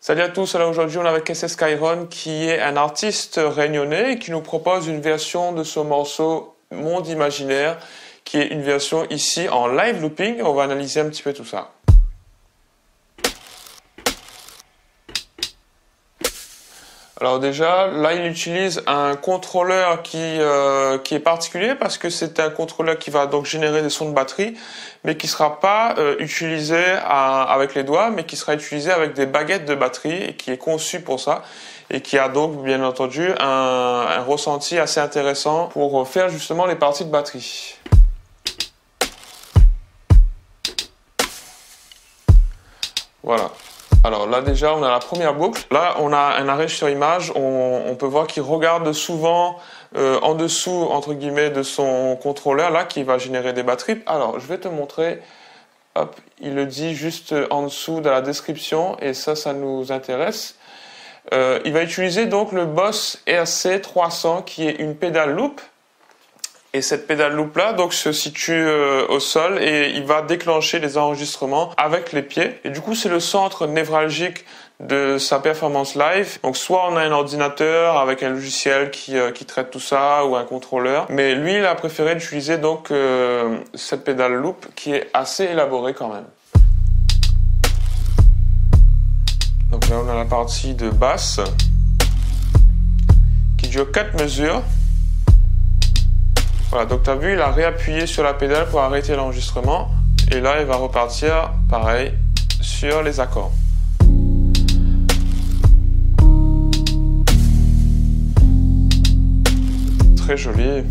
Salut à tous, alors aujourd'hui on est avec SS Kyron qui est un artiste réunionnais et qui nous propose une version de son morceau Monde Imaginaire qui est une version ici en live looping. On va analyser un petit peu tout ça. Alors déjà, là il utilise un contrôleur qui est particulier parce que c'est un contrôleur qui va donc générer des sons de batterie, mais qui ne sera pas utilisé avec les doigts, mais qui sera utilisé avec des baguettes de batterie et qui est conçu pour ça et qui a donc bien entendu un ressenti assez intéressant pour faire justement les parties de batterie. Voilà. Alors là déjà on a la première boucle, là on a un arrêt sur image, on peut voir qu'il regarde souvent en dessous entre guillemets de son contrôleur là qui va générer des batteries. Alors je vais te montrer, hop, il le dit juste en dessous de la description et ça nous intéresse. Il va utiliser donc le Boss RC300 qui est une pédale loop. Et cette pédale loop là donc se situe au sol et il va déclencher les enregistrements avec les pieds. Et du coup c'est le centre névralgique de sa performance live. Donc soit on a un ordinateur avec un logiciel qui traite tout ça ou un contrôleur. Mais lui il a préféré utiliser donc cette pédale loop qui est assez élaborée quand même. Donc là on a la partie de basse qui dure 4 mesures. Voilà, donc tu as vu, il a réappuyé sur la pédale pour arrêter l'enregistrement. Et là, il va repartir, pareil, sur les accords. Très joli.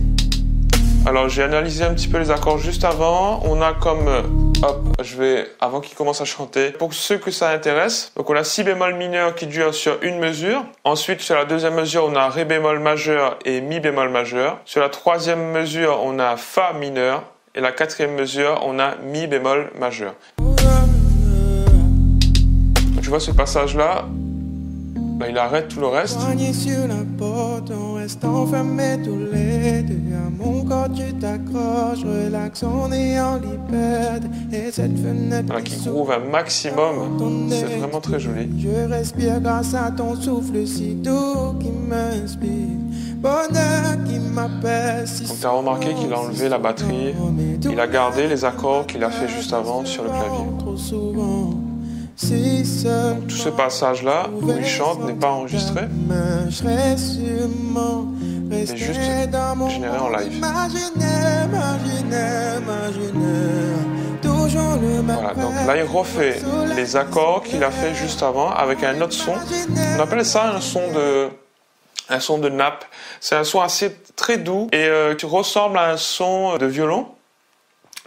Alors, j'ai analysé un petit peu les accords juste avant. On a comme... hop, avant qu'il commence à chanter. Pour ceux que ça intéresse, donc on a si bémol mineur qui dure sur une mesure. Ensuite, sur la deuxième mesure, on a ré bémol majeur et mi bémol majeur. Sur la troisième mesure, on a fa mineur. Et la quatrième mesure, on a mi bémol majeur. Donc, tu vois ce passage-là, bah, il arrête tout le reste. Voilà, qui groove un maximum, c'est vraiment très joli. Donc tu as remarqué qu'il a enlevé la batterie, il a gardé les accords qu'il a fait juste avant sur le clavier. Donc, tout ce passage-là où il chante n'est pas enregistré, mais juste généré en live. Voilà, donc là il refait les accords qu'il a fait juste avant avec un autre son. On appelle ça un son de nappe. C'est un son assez très doux et qui ressemble à un son de violon.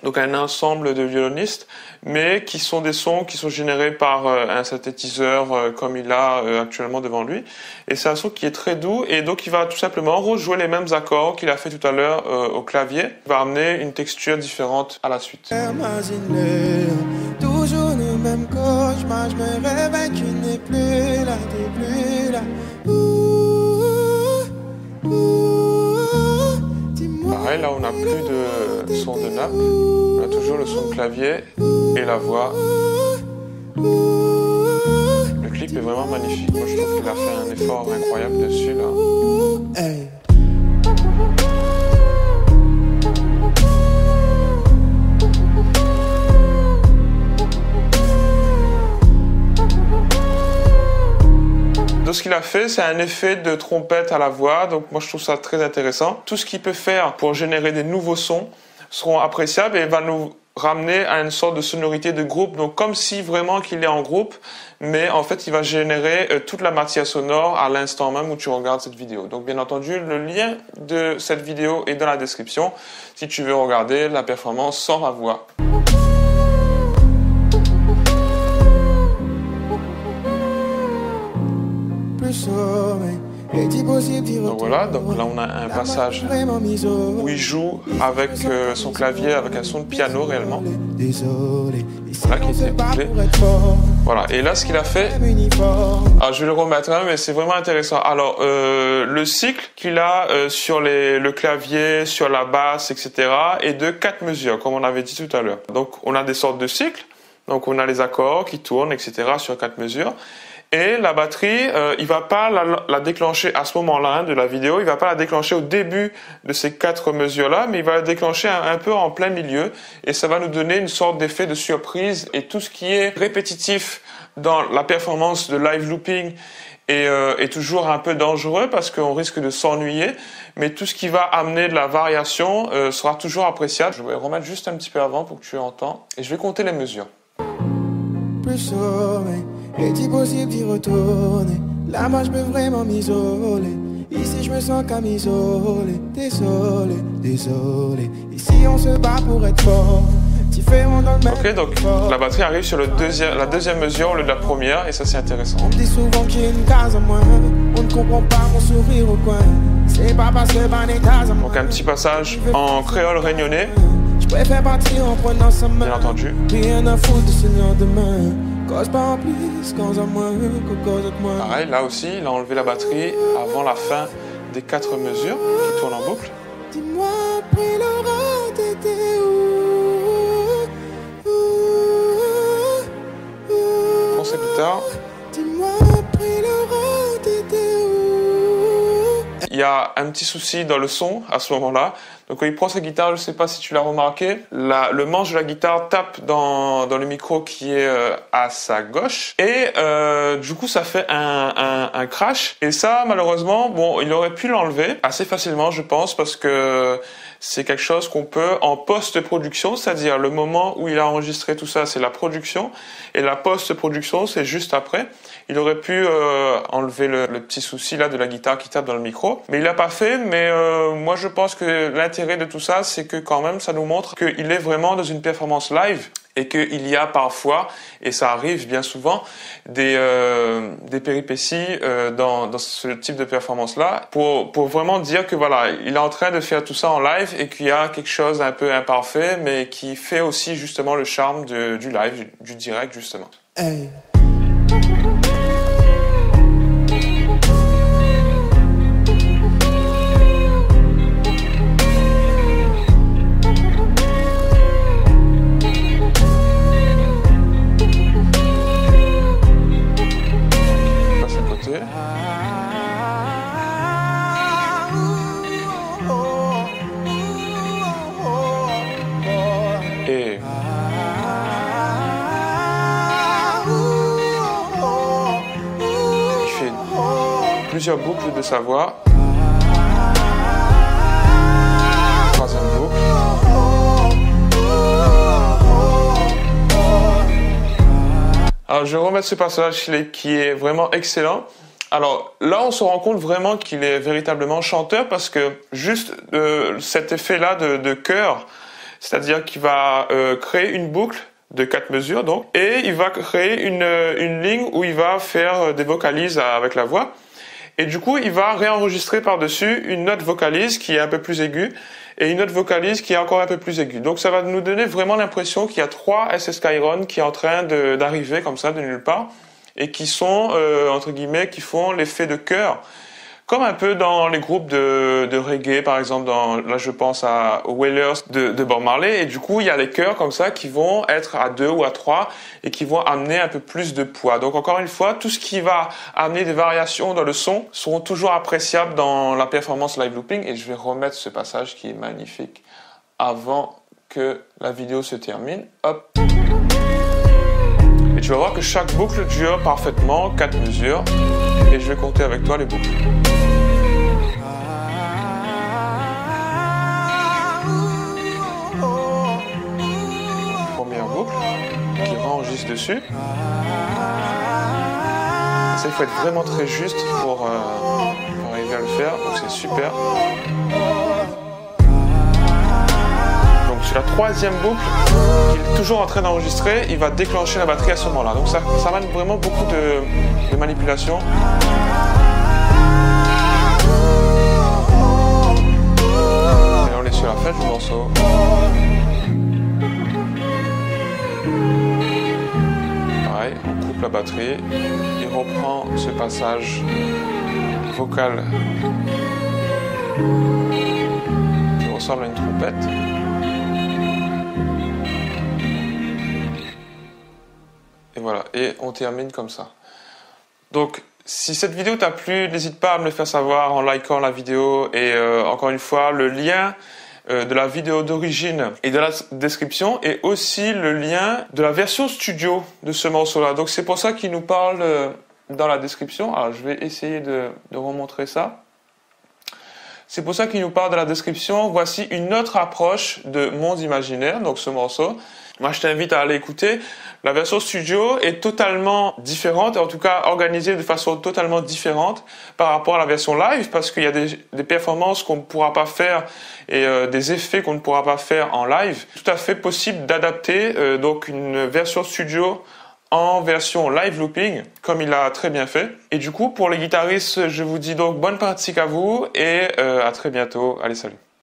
Donc un ensemble de violonistes, mais qui sont des sons qui sont générés par un synthétiseur comme il a actuellement devant lui. Et c'est un son qui est très doux et donc il va tout simplement rejouer les mêmes accords qu'il a fait tout à l'heure au clavier. Il va amener une texture différente à la suite. Toujours le même cauchemar, je me réveille, tu n'es plus là, t'es plus là. Pareil, là on n'a plus de son de nappe, on a toujours le son de clavier et la voix. Le clip est vraiment magnifique, moi je trouve qu'il a fait un effort incroyable dessus là. Hey. Ce qu'il a fait, c'est un effet de trompette à la voix, donc moi je trouve ça très intéressant. Tout ce qu'il peut faire pour générer des nouveaux sons seront appréciables et va nous ramener à une sorte de sonorité de groupe, donc comme si vraiment qu'il est en groupe, mais en fait il va générer toute la matière sonore à l'instant même où tu regardes cette vidéo. Donc bien entendu, le lien de cette vidéo est dans la description si tu veux regarder la performance sans ma voix. Donc voilà, donc là on a un passage où il joue avec son clavier, avec un son de piano réellement. Voilà, qui était bouclé. Voilà, et là ce qu'il a fait, alors je vais le remettre là, mais c'est vraiment intéressant. Alors le cycle qu'il a sur le clavier, sur la basse, etc. est de 4 mesures, comme on avait dit tout à l'heure. Donc on a des sortes de cycles, donc on a les accords qui tournent, etc. sur 4 mesures. Et la batterie, il va pas la déclencher à ce moment-là hein, de la vidéo, il va pas la déclencher au début de ces 4 mesures-là, mais il va la déclencher un peu en plein milieu, et ça va nous donner une sorte d'effet de surprise, et tout ce qui est répétitif dans la performance de live looping est toujours un peu dangereux parce qu'on risque de s'ennuyer, mais tout ce qui va amener de la variation sera toujours appréciable. Je vais remettre juste un petit peu avant pour que tu entends, et je vais compter les mesures. Plus sommeil, est-il possible d'y retourner? Là, moi, je peux vraiment m'isoler. Ici, je me sens comme isolé. Désolé, désolé. Ici, on se bat pour être fort. Ok, donc la batterie arrive sur la deuxième mesure au lieu de la première, et ça c'est intéressant. On me dit souvent que j'ai une case en moins. On ne comprend pas mon sourire au coin. C'est pas parce que ban est case en moins. Donc un petit passage en créole réunionnais. Je préfère partir en prenant sa main. Bien entendu. Rien à foutre de ce lendemain. Cause pas en plus, cause en moins, cause en moins. Pareil, là aussi, il a enlevé la batterie avant la fin des 4 mesures qui tournent en boucle. Dis-moi après l'aura, t'étais où? Prends sa guitare. Dis-moi après l'aura, t'étais où? Il y a un petit souci dans le son à ce moment-là. Donc quand il prend sa guitare, je ne sais pas si tu l'as remarqué, le manche de la guitare tape dans le micro qui est à sa gauche. Et du coup, ça fait un crash. Et ça, malheureusement, bon, il aurait pu l'enlever assez facilement, je pense, parce que c'est quelque chose qu'on peut en post-production, c'est-à-dire le moment où il a enregistré tout ça, c'est la production. Et la post-production, c'est juste après. Il aurait pu enlever le petit souci là de la guitare qui tape dans le micro. Mais il l'a pas fait. Mais moi, je pense que l'intérêt de tout ça, c'est que quand même, ça nous montre qu'il est vraiment dans une performance live et qu'il y a parfois, et ça arrive bien souvent, des péripéties dans ce type de performance-là pour vraiment dire que voilà, il est en train de faire tout ça en live et qu'il y a quelque chose un peu imparfait, mais qui fait aussi justement le charme du live, du direct justement. Hey. Et il fait plusieurs boucles de sa voix. Troisième boucle. Alors je vais remettre ce passage qui est vraiment excellent. Alors là, on se rend compte vraiment qu'il est véritablement chanteur parce que juste cet effet-là de chœur, c'est-à-dire qu'il va créer une boucle de 4 mesures, donc, et il va créer une ligne où il va faire des vocalises avec la voix. Et du coup, il va réenregistrer par-dessus une note vocalise qui est un peu plus aiguë et une note vocalise qui est encore un peu plus aiguë. Donc ça va nous donner vraiment l'impression qu'il y a 3 SS Chiron qui est en train d'arriver comme ça de nulle part et qui sont, entre guillemets, qui font l'effet de chœur. Comme un peu dans les groupes de reggae, par exemple, là je pense aux Wailers de Bob Marley, et du coup il y a les chœurs comme ça qui vont être à 2 ou à 3 et qui vont amener un peu plus de poids. Donc encore une fois, tout ce qui va amener des variations dans le son seront toujours appréciables dans la performance live looping, et je vais remettre ce passage qui est magnifique avant que la vidéo se termine. Hop. Et tu vas voir que chaque boucle dure parfaitement 4 mesures, et je vais compter avec toi les boucles. Première boucle qui enregistre dessus. Ça, il faut être vraiment très juste pour arriver à le faire, donc c'est super. Donc sur la troisième boucle, il est toujours en train d'enregistrer, il va déclencher la batterie à ce moment-là. Donc ça amène vraiment beaucoup de manipulation. Et là, on est sur la fin du morceau. Pareil, on coupe la batterie, il reprend ce passage vocal qui ressemble à une trompette. Et voilà, et on termine comme ça. Donc, si cette vidéo t'a plu, n'hésite pas à me le faire savoir en likant la vidéo. Et encore une fois, le lien de la vidéo d'origine et de la description et aussi le lien de la version studio de ce morceau-là. Donc, c'est pour ça qu'il nous parle dans la description. Alors, je vais essayer de remontrer ça. C'est pour ça qu'il nous parle de la description. Voici une autre approche de Monde Imaginaire, donc ce morceau. Moi, je t'invite à aller écouter. La version studio est totalement différente, en tout cas organisée de façon totalement différente par rapport à la version live, parce qu'il y a des performances qu'on ne pourra pas faire et des effets qu'on ne pourra pas faire en live. Tout à fait possible d'adapter donc une version studio en version live looping, comme il l'a très bien fait. Et du coup, pour les guitaristes, je vous dis donc bonne pratique à vous et à très bientôt. Allez, salut!